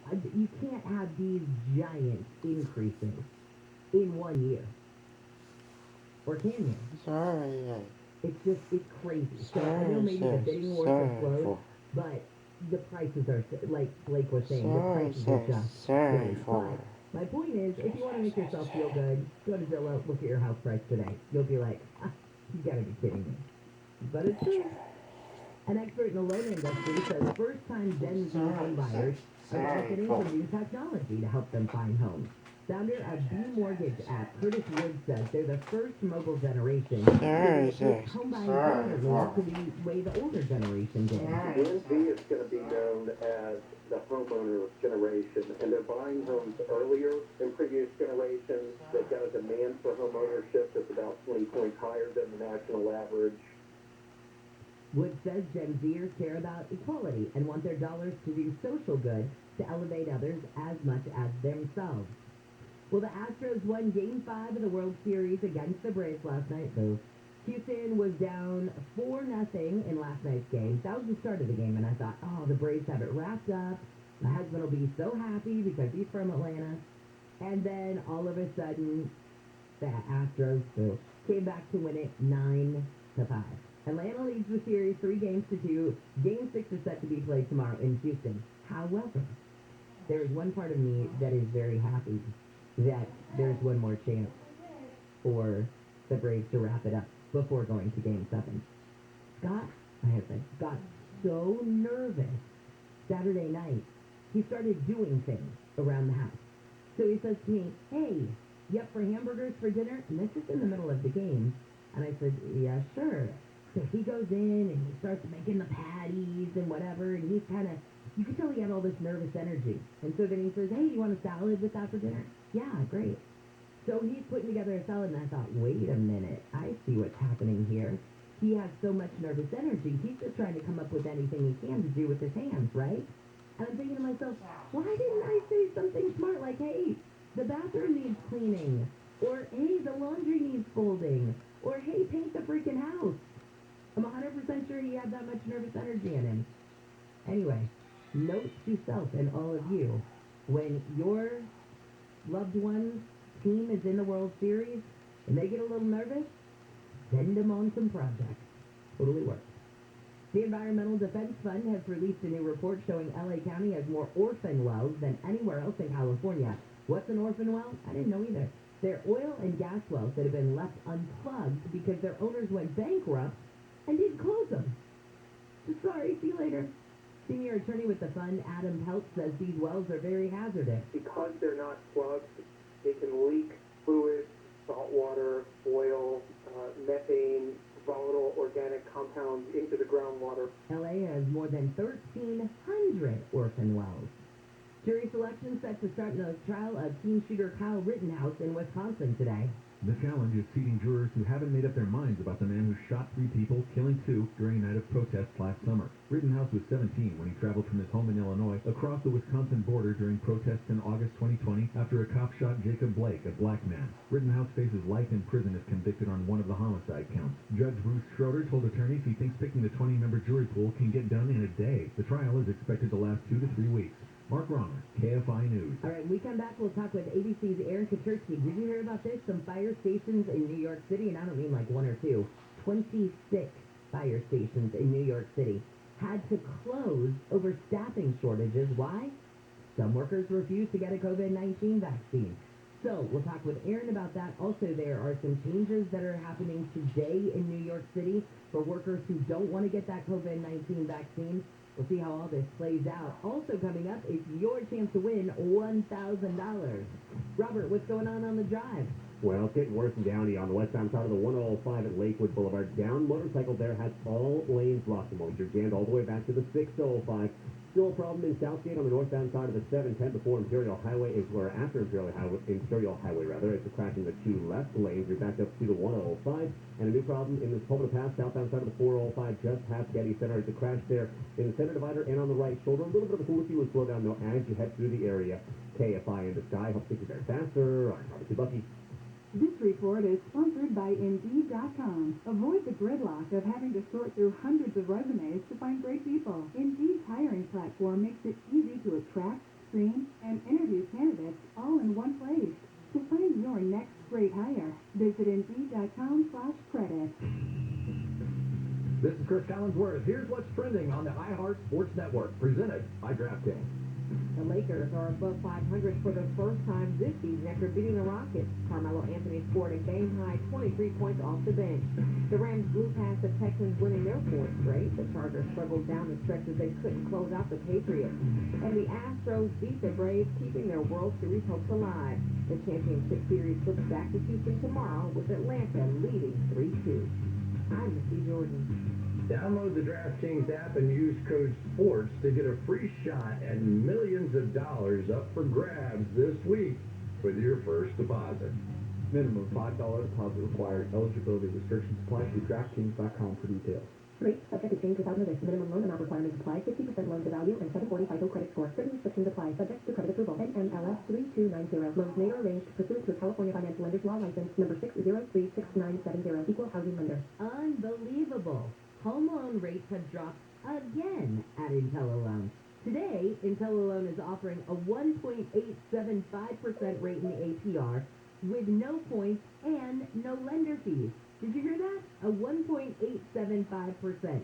But you can't have these giant increases in 1 year. Or can you? Sorry. It's crazy. So I know maybe the bidding wars have slowed, but the prices are, like Blake was saying, the prices are just silly. But my point is, if you want to make yourself feel good, go to Zillow, look at your house price today. You'll be like, you gotta be kidding me. But it's true. An expert in the loan industry says first-time Gen Z home buyers are benefiting from new technology to help them find homes. Founder of B Mortgage app, Curtis Wood, says they're the first mobile generation to make home buying differently to the way the older generation did. Gen Z is going to be known as the homeowner generation, and they're buying homes earlier than previous generations. They've got a demand for home ownership that's about 20 points higher than the national average. Wood says Gen Zers care about equality and want their dollars to do social good to elevate others as much as themselves. Well, the Astros won Game 5 of the World Series against the Braves last night, though. Houston was down 4-0 in last night's game. That was the start of the game, and I thought, oh, the Braves have it wrapped up. My husband will be so happy because he's from Atlanta. And then all of a sudden, the Astros came back to win it 9-5. Atlanta leads the series 3-2. Game 6 is set to be played tomorrow in Houston. However, there is one part of me that is very happy that there's one more chance for the Braves to wrap it up before going to Game 7. Scott, my husband, got so nervous Saturday night, he started doing things around the house. So he says to me, hey, you up for hamburgers for dinner? And this is in the middle of the game. And I said, yeah, sure. So he goes in and he starts making the patties and whatever, and he's kind of, you can tell he had all this nervous energy. And so then he says, hey, you want a salad with that for dinner? Yeah, great. So he's putting together a salad, and I thought, wait a minute, I see what's happening here. He has so much nervous energy, he's just trying to come up with anything he can to do with his hands, right? And I'm thinking to myself, why didn't I say something smart like, hey, the bathroom needs cleaning, or hey, the laundry needs folding, or hey, paint the freaking house. I'm 100% sure he had that much nervous energy in him. Anyway, note to self and all of you, when your loved one's team is in the World Series and they get a little nervous, send them on some projects. Totally works. The Environmental Defense Fund has released a new report showing LA County has more orphan wells than anywhere else in California. What's an orphan well? I didn't know either. They're oil and gas wells that have been left unplugged because their owners went bankrupt and didn't close them. Sorry, see you later. Senior attorney with the fund, Adam Pelt, says these wells are very hazardous. Because they're not plugged, they can leak fluids, salt water, oil, methane, volatile organic compounds into the groundwater. LA has more than 1,300 orphan wells. Jury selection set to start the trial of teen shooter Kyle Rittenhouse in Wisconsin today. The challenge is seating jurors who haven't made up their minds about the man who shot 3 people, killing 2 during a night of protests last summer. Rittenhouse was 17 when he traveled from his home in Illinois across the Wisconsin border during protests in August 2020 after a cop shot Jacob Blake, a black man. Rittenhouse faces life in prison if convicted on one of the homicide counts. Judge Bruce Schroeder told attorneys he thinks picking the 20-member jury pool can get done in a day. The trial is expected to last 2 to 3 weeks. Mark Romer, KFI News. All right, when we come back, we'll talk with ABC's Aaron Katersky. Did you hear about this? Some fire stations in New York City, and I don't mean like 1 or 2, 26 fire stations in New York City had to close over staffing shortages. Why? Some workers refused to get a COVID-19 vaccine. So we'll talk with Aaron about that. Also, there are some changes that are happening today in New York City for workers who don't want to get that COVID-19 vaccine. We'll see how all this plays out. Also coming up, it's your chance to win $1,000. Robert, what's going on the drive? Well, it's getting worse in Downey on the westbound side of the 105 at Lakewood Boulevard. Down motorcycle there has all lanes blocked. You're jammed all the way back to the 605. Still a problem in Southgate on the northbound side of the 710 before Imperial Highway, or after Imperial Highway rather. It's a crash in the 2 left lanes. You're backed up to the 105. And a new problem in the Pompano Pass, southbound side of the 405, just past Getty Center. It's a crash there in the center divider and on the right shoulder. A little bit of a fluid slowdown, though, as you head through the area. KFI in the sky helps get you there faster. I'm Robert Bucky. This report is sponsored by Indeed.com. Avoid the gridlock of having to sort through hundreds of resumes to find great people. Indeed's hiring platform makes it easy to attract, Collinsworth. Here's what's trending on the iHeart Sports Network, presented by DraftKings. The Lakers are above 500 for the first time this season after beating the Rockets. Carmelo Anthony scored a game-high 23 points off the bench. The Rams blew past the Texans, winning their fourth straight. The Chargers struggled down the stretch as they couldn't close out the Patriots. And the Astros beat the Braves, keeping their World Series hopes alive. The championship series flips back to Houston tomorrow with Atlanta leading 3-2. I'm Missy Jordan. Download the DraftKings app and use code SPORTS to get a free shot at millions of dollars up for grabs this week with your first deposit. Minimum $5 deposit required. Eligibility restrictions apply. See DraftKings.com for details. Rates subject to change without notice. Minimum loan amount requirements apply. 50% loan to value and 740 FICO credit score. Certain restrictions apply. Subject to credit approval. NMLS 3290. Loans made or arranged pursuant to a California Financial Lenders Law license number 6036970. Equal housing lender. Unbelievable. Home loan rates have dropped again at IntelliLoan. Today, IntelliLoan is offering a 1.875% rate in the APR with no points and no lender fees. Did you hear that? A 1.875%.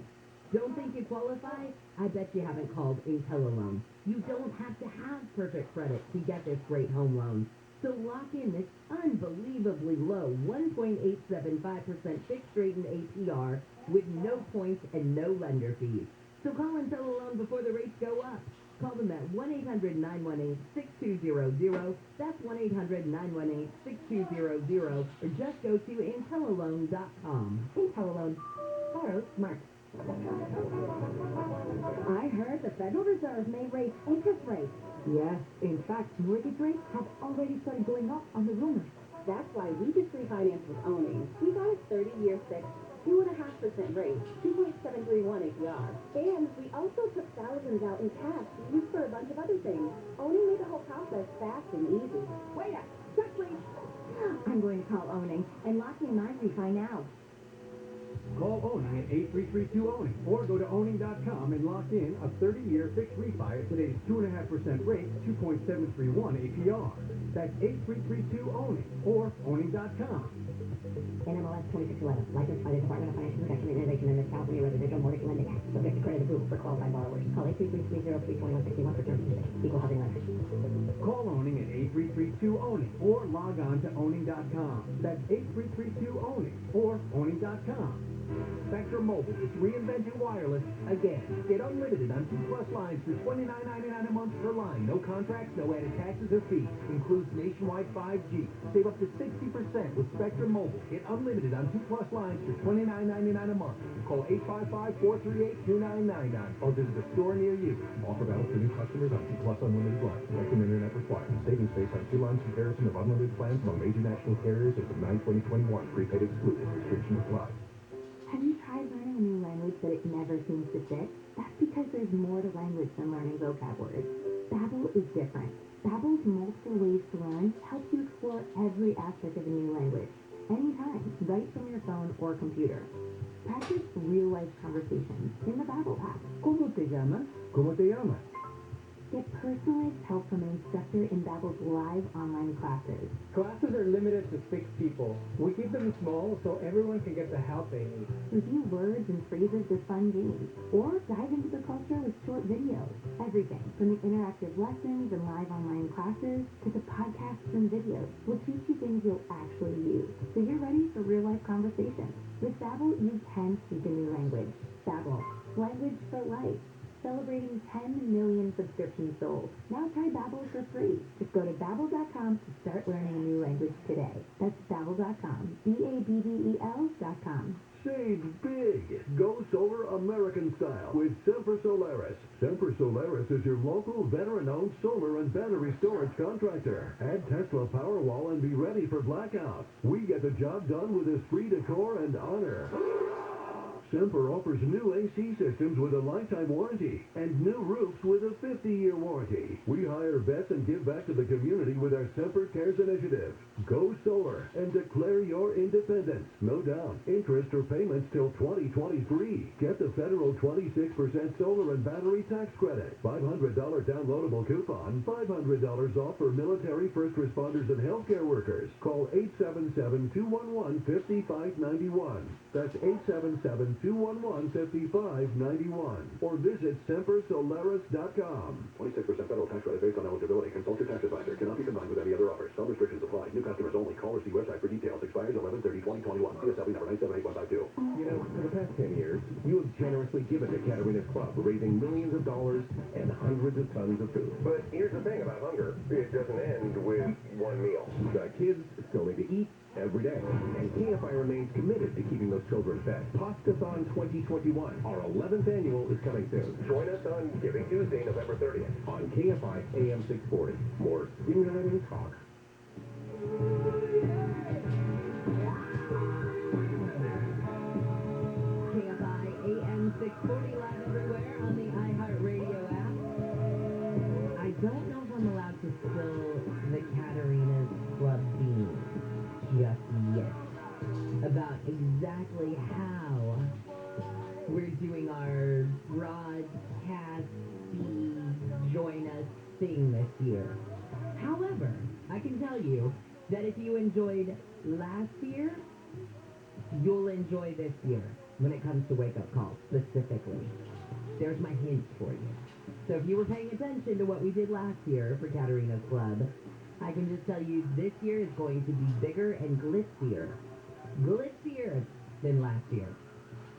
Don't think you qualify? I bet you haven't called IntelliLoan. You don't have to have perfect credit to get this great home loan. So lock in this unbelievably low 1.875% fixed rate in APR with no points and no lender fees. So call IntelliLoan before the rates go up. Call them at 1-800-918-6200. That's 1-800-918-6200. Or just go to IntelliLoan.com. IntelliLoan. Borrow smart. I heard the Federal Reserve may raise interest rates. Yes, in fact, mortgage rates have already started going up on the rumors. That's why we just refinanced with Owning. We got a 30-year fixed, 2.5% rate, 2.731 APR. And we also took thousands out in cash to use for a bunch of other things. Owning made the whole process fast and easy. Wait up, check please. I'm going to call Owning and lock in my refi now. Call Owning at 8332-OWNING or go to owning.com and lock in a 30-year fixed refi at today's 2.5% rate, 2.731 APR. That's 8332-OWNING or owning.com. NMLS 2611, licensed by the Department of Financial Protection and Innovation and the California Residential Mortgage Lending Act, subject to credit approval for qualified borrowers. Call 833-303-2161 for terms and conditions. Equal housing lender. Call Owning at 8332-OWNING or log on to owning.com. That's 8332-OWNING or owning.com. Spectrum Mobile is reinventing wireless again. Get unlimited on 2+ lines for $29.99 a month per line. No contracts, no added taxes or fees. Includes nationwide 5G. Save up to 60% with Spectrum Mobile. Get unlimited on 2+ lines for $29.99 a month. Call 855-438-2999 or visit a store near you. Offer valid for new customers on 2+ unlimited lines. Select internet required. Savings based on 2 lines comparison of unlimited plans among major national carriers as of 9/20/21. Prepaid excluded. Restrictions apply. Have you tried learning a new language but it never seems to fit? That's because there's more to language than learning vocab words. Babbel is different. Babbel's multiple ways to learn helps you explore every aspect of a new language. Anytime, right from your phone or computer. Practice real-life conversations in the Babbel app. ¿Cómo te llamas? ¿Cómo te llamas? Get personalized help from an instructor in Babbel's live online classes. Classes are limited to 6 people. We keep them small so everyone can get the help they need. Review words and phrases with fun games, or dive into the culture with short videos. Everything from the interactive lessons and live online classes to the podcasts and videos will teach you things you'll actually use, so you're ready for real-life conversations. With Babbel, you can speak a new language. Babbel, language for life. Celebrating 10 million subscriptions sold. Now try Babbel for free. Just go to Babbel.com to start learning a new language today. That's Babbel.com. Babbel.com. Save big. Go solar American style with Semper Solaris. Semper Solaris is your local veteran-owned solar and battery storage contractor. Add Tesla Powerwall and be ready for blackouts. We get the job done with esprit de corps and honor. Semper offers new AC systems with a lifetime warranty and new roofs with a 50-year warranty. We hire vets and give back to the community with our Semper Cares initiative. Go solar and declare your independence. No down, interest, or payments till 2023. Get the federal 26% solar and battery tax credit. $500 downloadable coupon. $500 off for military, first responders, and healthcare workers. Call 877-211-5591. That's 877 on 211-5591 or visit SemperSolaris.com. 26% federal tax credit based on eligibility. Consult your tax advisor. Cannot be combined with any other offers. Some restrictions apply. New customers only. Call or see website for details. Expires 11/30/2021. PSLB number 978-152. You know, for the past 10 years, you have generously given to Caterina's Club, raising millions of dollars and hundreds of tons of food. But here's the thing about hunger. It doesn't end with one meal. The kids still need to eat every day, and KFI remains committed to keeping those children fed. Pastathon 2021, our 11th annual, is coming soon. Join us on Giving Tuesday, November 30th. On KFI AM 640. More stimulating talk. KFI AM 640 live everywhere on the iHeartRadio app. I don't know if I'm allowed to spill the Caterina's Club beans just yet about exactly how we're doing our broadcast join us thing this year. However, I can tell you that if you enjoyed last year, you'll enjoy this year when it comes to wake-up calls specifically. There's my hint for you. So if you were paying attention to what we did last year for Caterina's Club, I can just tell you this year is going to be bigger and glitzier. Glitzier than last year.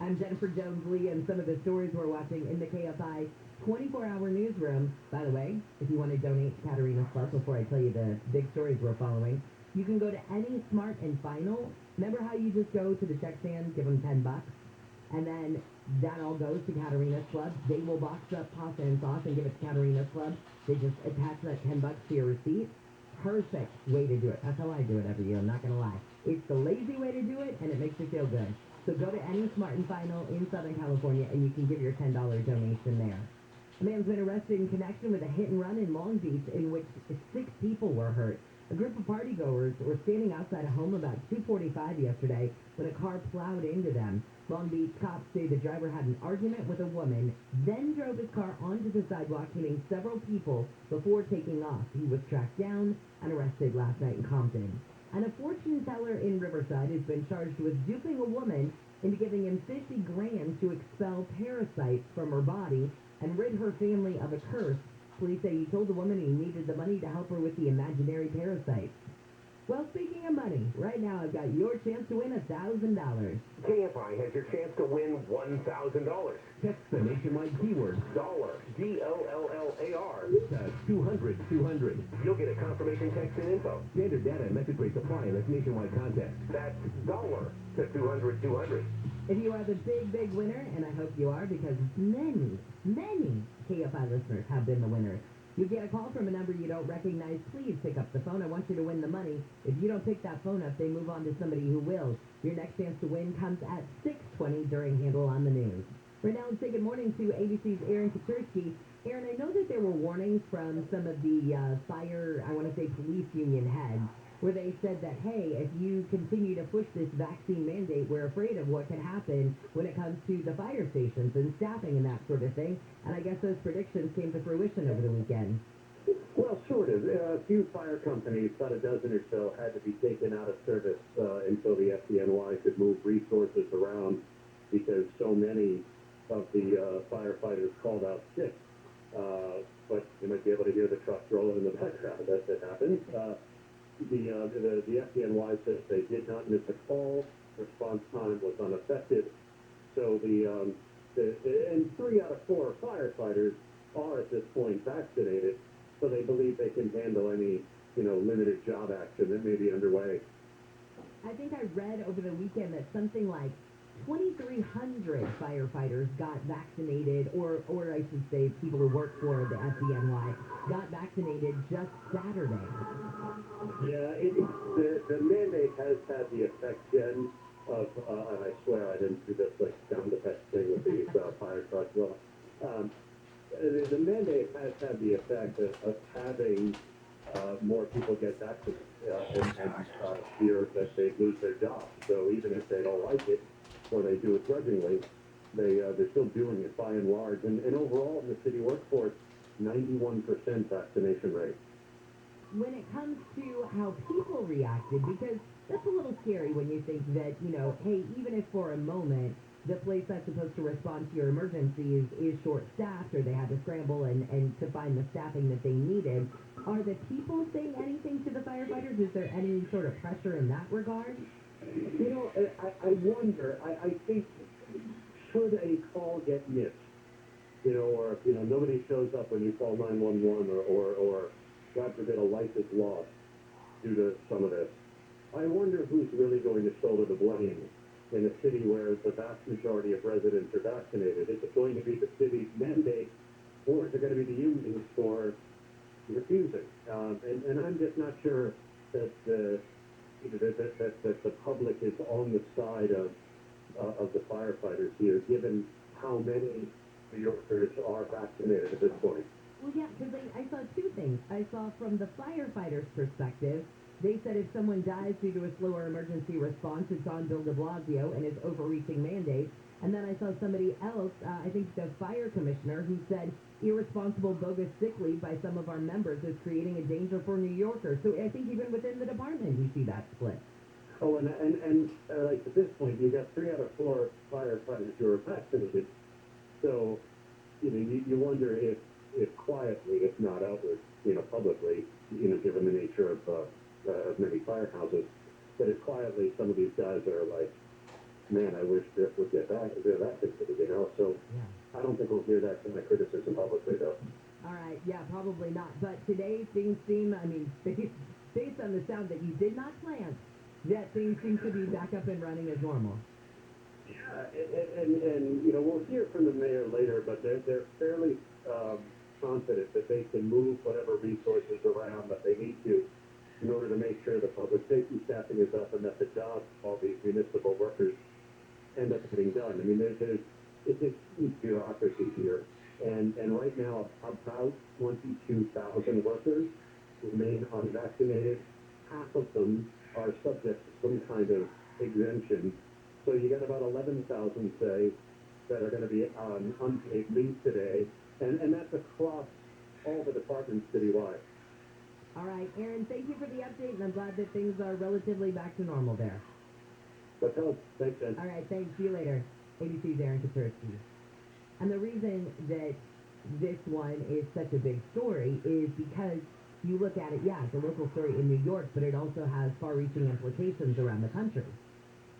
I'm Jennifer Jones-Lee, and some of the stories we're watching in the KFI 24-hour newsroom. By the way, if you want to donate to Caterina's Club, before I tell you the big stories we're following, you can go to any Smart and Final. Remember how you just go to the check stand, give them $10, and then that all goes to Caterina's Club. They will box up pasta and sauce and give it to Caterina's Club. They just attach that $10 to your receipt. Perfect way to do it. That's how I do it every year, I'm not going to lie. It's the lazy way to do it, and it makes you feel good. So go to any Smart and Final in Southern California, and you can give your $10 donation there. A man's been arrested in connection with a hit-and-run in Long Beach in which 6 people were hurt. A group of partygoers were standing outside a home about 2:45 yesterday when a car plowed into them. Long Beach cops say the driver had an argument with a woman, then drove his car onto the sidewalk, hitting several people before taking off. He was tracked down and arrested last night in Compton. And a fortune teller in Riverside has been charged with duping a woman into giving him $50 grand to expel parasites from her body and rid her family of a curse. Police say he told the woman he needed the money to help her with the imaginary parasites. Well, speaking of money, right now I've got your chance to win $1,000. KFI has your chance to win $1,000. Text the nationwide keyword Dollar, D-O-L-L-A-R, to 200-200. You'll get a confirmation text and info. Standard data and message rates apply in this nationwide contest. That's dollar to 200-200. If you are the big winner, and I hope you are because many KFI listeners have been the winners, you get a call from a number you don't recognize. Please pick up the phone. I want you to win the money. If you don't pick that phone up, they move on to somebody who will. Your next chance to win comes at 6:20 during Handle on the News. Right now, let's say good morning to ABC's Aaron Kaczynski. Aaron, I know that there were warnings from some of the police union heads, where they said that, hey, if you continue to push this vaccine mandate, we're afraid of what can happen when it comes to the fire stations and staffing and that sort of thing. And I guess those predictions came to fruition over the weekend. Well, sort of. A few fire companies, about a dozen or so, had to be taken out of service until the FDNY could move resources around because so many of the firefighters called out sick. But you might be able to hear the trucks rolling in the background. That happens. The FDNY says they did not miss a call. Response time was unaffected. So and 3 out of 4 firefighters are at this point vaccinated, so they believe they can handle any limited job action that may be underway. I think I read over the weekend that something like 2,300 firefighters got vaccinated, or I should say people who work for the FDNY got vaccinated just Saturday. Yeah, the mandate has had the effect, Jen, of, and I swear I didn't do this sound effect thing with these fire trucks. Well, the mandate has had the effect of having more people get vaccinated and fear that they lose their job. So even if they don't like it, or they do it grudgingly, they're still doing it by and large. And overall, in the city workforce, 91% vaccination rate. When it comes to how people reacted, because that's a little scary when you think that, hey, even if for a moment the place that's supposed to respond to your emergency is short-staffed, or they had to scramble and to find the staffing that they needed. Are the people saying anything to the firefighters? Is there any sort of pressure in that regard? You know, I wonder, I think, should a call get missed? You know, or, you know, nobody shows up when you call 911 or God forbid, a life is lost due to some of this. I wonder who's really going to shoulder the blame in a city where the vast majority of residents are vaccinated. Is it going to be the city's mandate, or is it going to be the unions for refusing? And I'm just not sure that the public is on the side of the firefighters here, given how many New Yorkers are vaccinated at this point. Well, yeah, because I saw two things. I saw from the firefighters' perspective, they said if someone dies due to a slower emergency response, it's on Bill de Blasio and his overreaching mandate. And then I saw somebody else, I think the fire commissioner, who said irresponsible, bogus sick leave by some of our members is creating a danger for New Yorkers. So I think even within the department, we see that split. Oh, and like at this point, you got 3 out of 4 firefighters who are vaccinated. So, you know, you wonder if quietly, if not outward, you know, publicly, you know, given the nature of many firehouses, that if quietly some of these guys are like, man, I wish this would get back, they're vaccinated, you know. So I don't think we'll hear that kind of criticism publicly, though. All right, yeah, probably not. But today things seem, I mean, based on the sound that you did not plant, that things seem to be back up and running as normal. Yeah, and you know, we'll hear from the mayor later, but they're fairly confident that they can move whatever resources around that they need to in order to make sure the public safety staffing is up and that the jobs of all these municipal workers end up getting done. I mean, it's a huge bureaucracy here, and right now about 22,000 workers remain unvaccinated. Half of them are subject to some kind of exemption. So you got about 11,000, say, that are going to be on unpaid leave today, and that's across all the departments citywide. All right, Aaron, thank you for the update, and I'm glad that things are relatively back to normal there. Let's hope. Thanks, Jen. All right, thanks. See you later. ABC's Aaron Katursky. And the reason that this one is such a big story is because you look at it, yeah, it's a local story in New York, but it also has far-reaching implications around the country.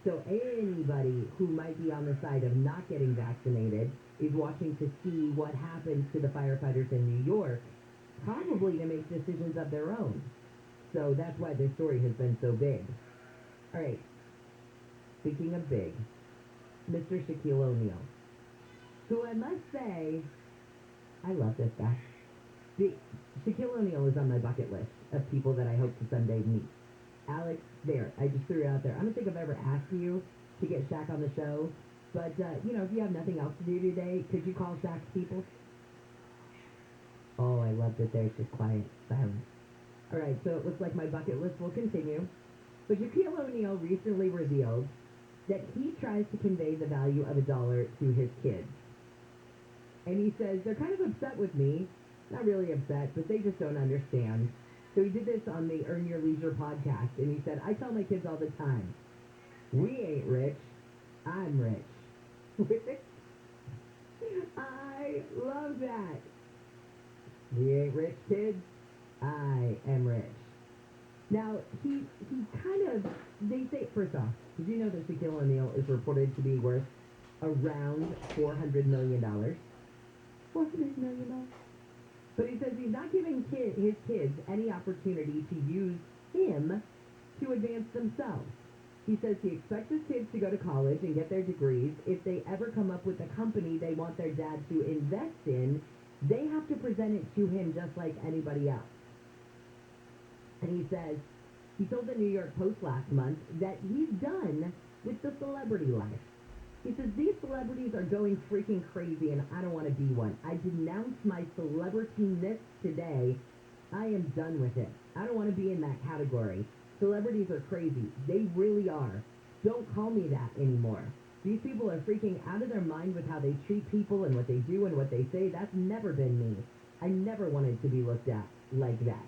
So anybody who might be on the side of not getting vaccinated is watching to see what happens to the firefighters in New York, probably to make decisions of their own. So that's why this story has been so big. All right. Speaking of big, Mr. Shaquille O'Neal, who I must say, I love this guy. Shaquille O'Neal is on my bucket list of people that I hope to someday meet. Alex, there, I just threw it out there. I don't think I've ever asked you to get Shaq on the show, but, you know, if you have nothing else to do today, could you call Shaq's people? Oh, I love that there's just quiet silence. All right, so it looks like my bucket list will continue. But Shaquille O'Neal recently revealed that he tries to convey the value of $1 to his kids. And he says, they're kind of upset with me. Not really upset, but they just don't understand. So he did this on the Earn Your Leisure podcast, and he said, I tell my kids all the time, we ain't rich, I'm rich. I love that. We ain't rich, kids, I am rich. Now, he kind of, they say, first off, did you know that Shaquille O'Neal is reported to be worth around $400 million? $400 million? But he says he's not giving his kids any opportunity to use him to advance themselves. He says he expects his kids to go to college and get their degrees. If they ever come up with a company they want their dad to invest in, they have to present it to him just like anybody else. And he says, he told the New York Post last month that he's done with the celebrity life. He says, these celebrities are going freaking crazy and I don't want to be one. I denounce my celebrity-ness today. I am done with it. I don't want to be in that category. Celebrities are crazy. They really are. Don't call me that anymore. These people are freaking out of their mind with how they treat people and what they do and what they say. That's never been me. I never wanted to be looked at like that.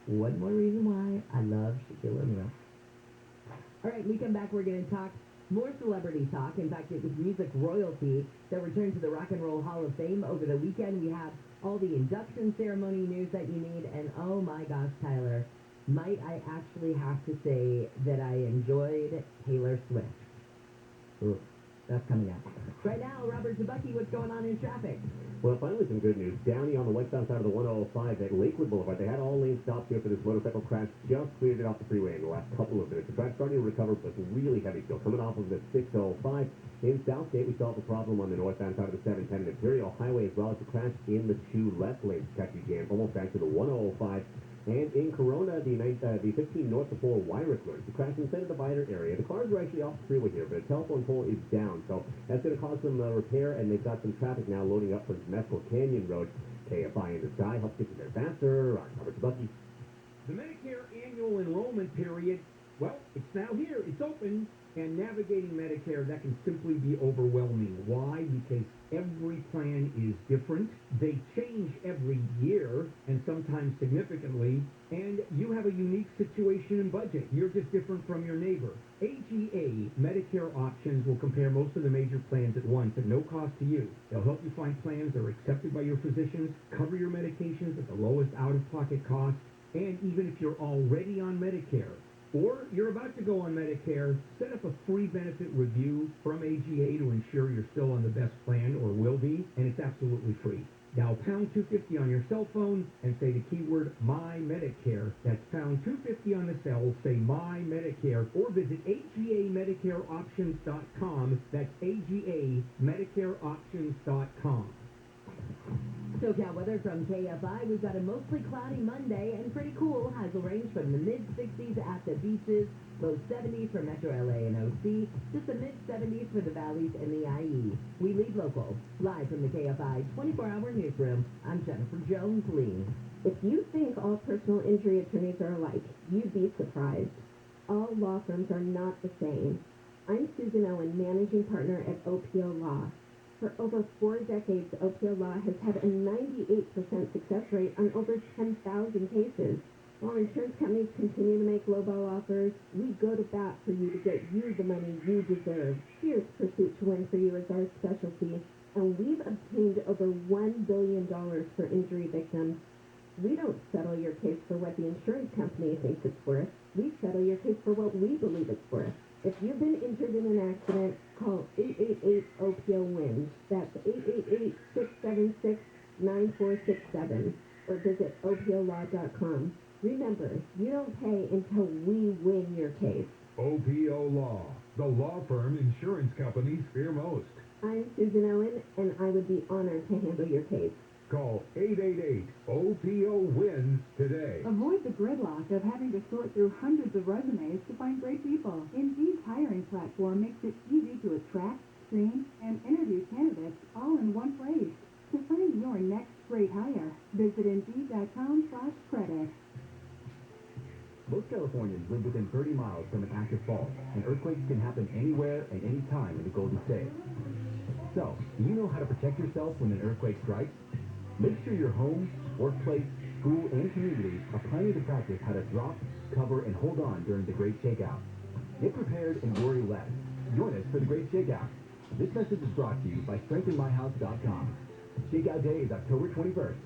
One more reason why I love Shaquille O'Neal. All right, we come back. We're going to talk More celebrity talk. In fact, it was music royalty that returned to the Rock and Roll Hall of Fame over the weekend. We have all the induction ceremony news that you need. And oh my gosh, Tyler, might I actually have to say that I enjoyed Taylor Swift. Ooh, that's coming up. Right now, Robert Zabucky, what's going on in traffic? Well, finally some good news. Downey on the westbound side of the 105 at Lakewood Boulevard. They had all lanes stopped here for this motorcycle crash. Just cleared it off the freeway in the last couple of minutes. The track's starting to recover, but really heavy still. Coming off of the 605. In Southgate, we still have a problem on the northbound side of the 710 and Imperial Highway as well as the crash in the two left lanes. Catchy jam almost back to the 105. And in Corona, the 15 north to 4 Wyrick Road. The crash in the center divider area. The cars are actually off the freeway here, but a telephone pole is down. So that's going to cause some repair, and they've got some traffic now loading up from Mescal Canyon Road. KFI in the sky helps get you there faster. I'm Robert Zabucky. The Medicare annual enrollment period, well, it's now here. It's open. And navigating Medicare, that can simply be overwhelming. Why? Because every plan is different. They change every year, and sometimes significantly, and you have a unique situation and budget. You're just different from your neighbor. AGA Medicare Options will compare most of the major plans at once at no cost to you. They'll help you find plans that are accepted by your physicians, cover your medications at the lowest out-of-pocket cost, and even if you're already on Medicare, or you're about to go on Medicare, set up a free benefit review from AGA to ensure you're still on the best plan or will be, and it's absolutely free. Dial pound 250 on your cell phone and say the keyword My Medicare. That's pound 250 on the cell, say My Medicare, or visit AGAMedicareOptions.com. That's AGAMedicareOptions.com. SoCal weather from KFI. We've got a mostly cloudy Monday and pretty cool. Highs will range from the mid-60s at the beaches, low 70s for Metro LA and OC, just the mid-70s for the valleys and the IE. We lead local. Live from the KFI 24-hour newsroom, I'm Jennifer Jones-Lee. If you think all personal injury attorneys are alike, you'd be surprised. All law firms are not the same. I'm Susan Owen, managing partner at OPO Law. For over 4 decades, OPO Law has had a 98% success rate on over 10,000 cases. While insurance companies continue to make lowball offers, we go to bat for you to get you the money you deserve. Fierce pursuit to win for you is our specialty, and we've obtained over $1 billion for injury victims. We don't settle your case for what the insurance company thinks it's worth. We settle your case for what we believe it's worth. If you've been injured in an accident, call 888-OPO-WINS. That's 888-676-9467. Or visit OPOLaw.com. Remember, you don't pay until we win your case. OPO Law, the law firm insurance companies fear most. I'm Susan Owen, and I would be honored to handle your case. Call 888-OPO-WINS today. Avoid the gridlock of having to sort through hundreds of resumes to find great people. Indeed's hiring platform makes it easy to attract, screen, and interview candidates all in one place. To find your next great hire, visit Indeed.com/credit. Most Californians live within 30 miles from an active fault, and earthquakes can happen anywhere and any time in the Golden State. So, do you know how to protect yourself when an earthquake strikes? Make sure your home, workplace, school, and community are planning to practice how to drop, cover, and hold on during the Great Shakeout. Get prepared and worry less. Join us for the Great Shakeout. This message is brought to you by StrengthenMyHouse.com. Shakeout Day is October 21st.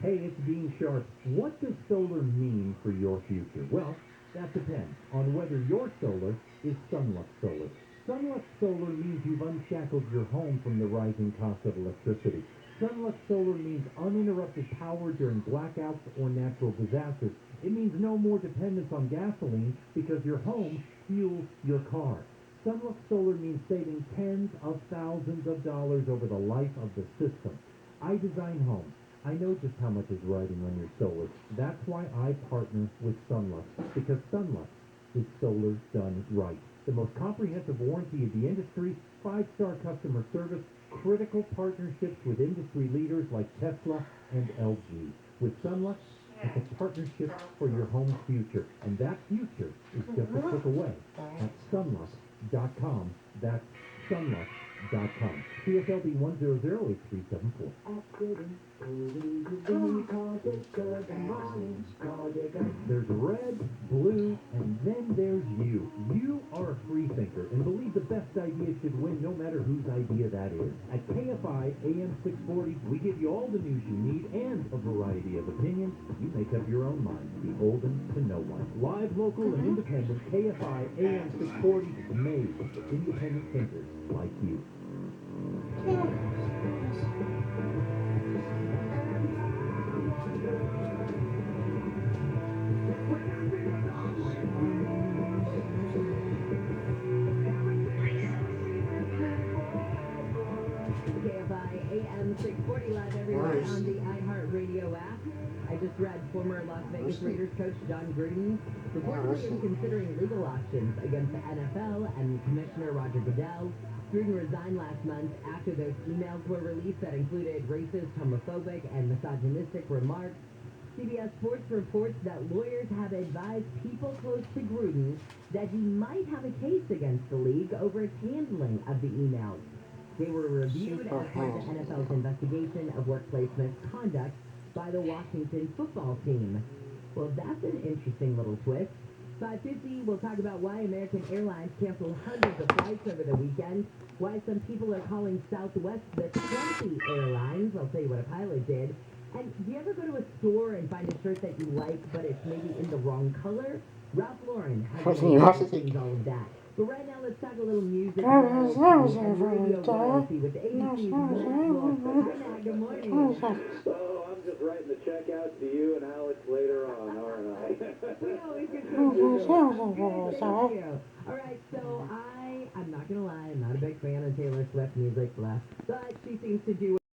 Hey, it's Dean Sharp. What does solar mean for your future? Well, that depends on whether your solar is Sunlux Solar. Sunlux Solar means you've unshackled your home from the rising cost of electricity. Sunlux Solar means uninterrupted power during blackouts or natural disasters. It means no more dependence on gasoline because your home fuels your car. Sunlux Solar means saving tens of thousands of dollars over the life of the system. I design homes. I know just how much is riding on your solar. That's why I partner with Sunlux, because Sunlux is solar done right. The most comprehensive warranty of the industry, 5-star customer service, critical partnerships with industry leaders like Tesla and LG. With Sunlux, it's a partnership for your home's future, and that future is just a click away at sunlux.com. That's sunlux.com. CSLB 1008374. There's red, blue, and then there's you. You give you all the news you need and a variety of opinions. You make up your own mind, beholden to no one. Live, local, and independent, KFI AM 640, made for independent thinkers like you. KFI AM 640 live everywhere on the iHeartRadio app. I just read former Las Vegas Raiders coach John Gruden reportedly is considering legal options against the NFL and Commissioner Roger Goodell. Gruden resigned last month after those emails were released that included racist, homophobic, and misogynistic remarks. CBS Sports reports that lawyers have advised people close to Gruden that he might have a case against the league over its handling of the emails. They were reviewed as part of the NFL's investigation of workplace misconduct by the Washington football team. Well, that's an interesting little twist. 5:50, we'll talk about why American Airlines canceled hundreds of flights over the weekend, why some people are calling Southwest the Trumpy Airlines. I'll tell you what a pilot did. And do you ever go to a store and find a shirt that you like, but it's maybe in the wrong color? Ralph Lauren has all of that. But right now, let's talk a little music and radio royalty with the ABC's Matt Wolf. Hi, Matt. Good morning. So I'm just writing the check out to you and Alex later on, aren't I? We always get to Thank you. All right, so I'm not going to lie, I'm not a big fan of Taylor Swift music, but she seems to do